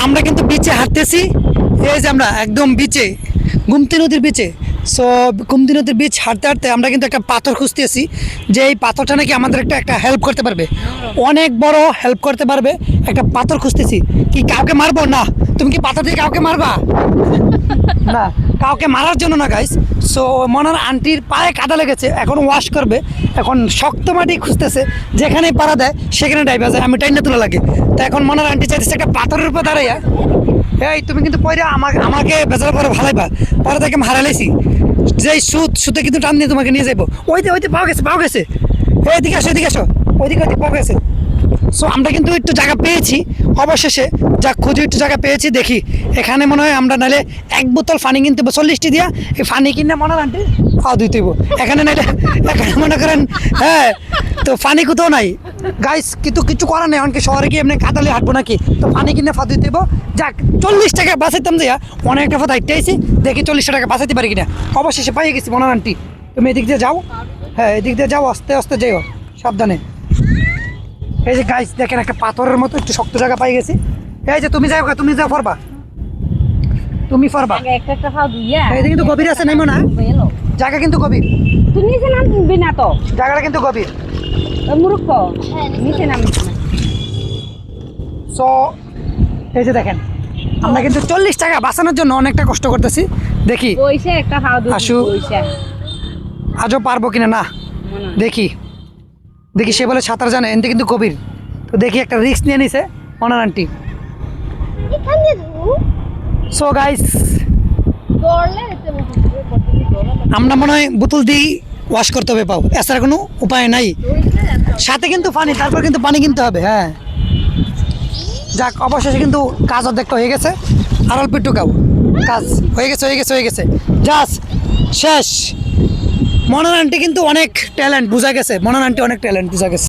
আমরা কিন্তু বিচে হাঁটতেছি, এই যে আমরা একদম বিচে, গুমতি নদীর বিচে। সো গুমতি নদীর বিচ হাঁটতে হাঁটতে আমরা কিন্তু একটা পাথর খুঁজতেছি, যে এই পাথরটা নাকি আমাদের একটা হেল্প করতে পারবে, অনেক বড় হেল্প করতে পারবে। একটা পাথর খুঁজতেছি। কি কাউকে মারবো? না। তুমি কি পাথর দিয়ে কাউকে মারবা? না, কাউকে মারার জন্য না গাইস। সো মনার আন্টির পায়ে কাদা লেগেছে, এখন ওয়াশ করবে, এখন শক্ত মাটি খুঁজতেছে, যেখানে পাড়া দেয় সেখানে ডাইবা যায়, আমি টাইনা তোলা লাগে। তো এখন মনার আন্টি চাইতেছে একটা পাথরের উপর দাঁড়াইয়া, এই তুমি কিন্তু পয়রা আমাকে বেজার করে ভালাইবা, পরে তাকে আমি হারাইছি, যেই সুতে কিন্তু টান দিয়ে তোমাকে নিয়ে যাবো। ওইতে পাওয়া গেছে, এদিকে আসো, ওইদিকে পাওয়া গেছে। সো আমরা কিন্তু একটু জায়গা পেয়েছি অবশেষে, যা খুঁজে একটু জায়গা পেয়েছি। দেখি এখানে মনে হয় আমরা নাহলে এক বোতল পানি কিনতে 40টি দিয়া, এই পানি কিনে মনে আন্টি খাওয়া দিতে এখানে নাইলে, এখানে মনে করেন। হ্যাঁ, তো পানি কোথাও নাই গাইস, কিন্তু কিছু করার নেই, অনেকে শহরে গিয়ে এমনি কাদালে হাঁটবো নাকি, তো পানি কিনে ফা দিতে যাক 40 টাকা বাঁচাইতাম যে, অনেকটা ফা হাঁটতে আইছি, দেখি 40 টাকা বাঁচাইতে পারি কিনা। অবশেষে পাইয়ে গেছি মনে আন্টি, তুমি এদিক দিয়ে যাও। হ্যাঁ, এদিক দিয়ে যাও, আস্তে আস্তে যাইও, সাবধানে। এই যে গাইস দেখেন, একটা পাথরের মতো একটু শক্ত জায়গা পাই গেছি। এই যে তুমি যাও ফরবা, তুমি ফরবা। এটা কিন্তু গভীর আছে, নাইমো না, জায়গা কিন্তু গভীর, তুই নিচে নামবি না তো, জায়গাটা কিন্তু গভীর। মূর্খ, নিচে নামবি না। সো এই যে দেখেন, আমরা কিন্তু 40 টাকা বাঁচানোর জন্য অনেকটা কষ্ট করতেছি। দেখি পয়সা একটা খাওয়া দুধ আসু পয়সা আজও পারবো কিনা। না, দেখি সে বলে সাঁতার জানে, এনতে কিন্তু গভীর। তো দেখি একটা রিস্ক নিয়ে নিছে অনার আন্টি। সো গাইস, আমরা মনে হয় বোতল দিয়ে ওয়াশ করতে হবে পাও, এছাড়া কোনো উপায় নাই। সাথে কিন্তু পানি, তারপর কিন্তু পানি কিনতে হবে। হ্যাঁ, যাক অবশেষে কিন্তু কাজ অর্ধেকটা হয়ে গেছে, আর অল্প একটু কাজ হয়ে গেছে জাস্ট শেষ। মনার আন্টি কিন্তু অনেক ট্যালেন্ট বোঝা গেছে, মনার আন্টি অনেক ট্যালেন্ট বোঝা গেছে।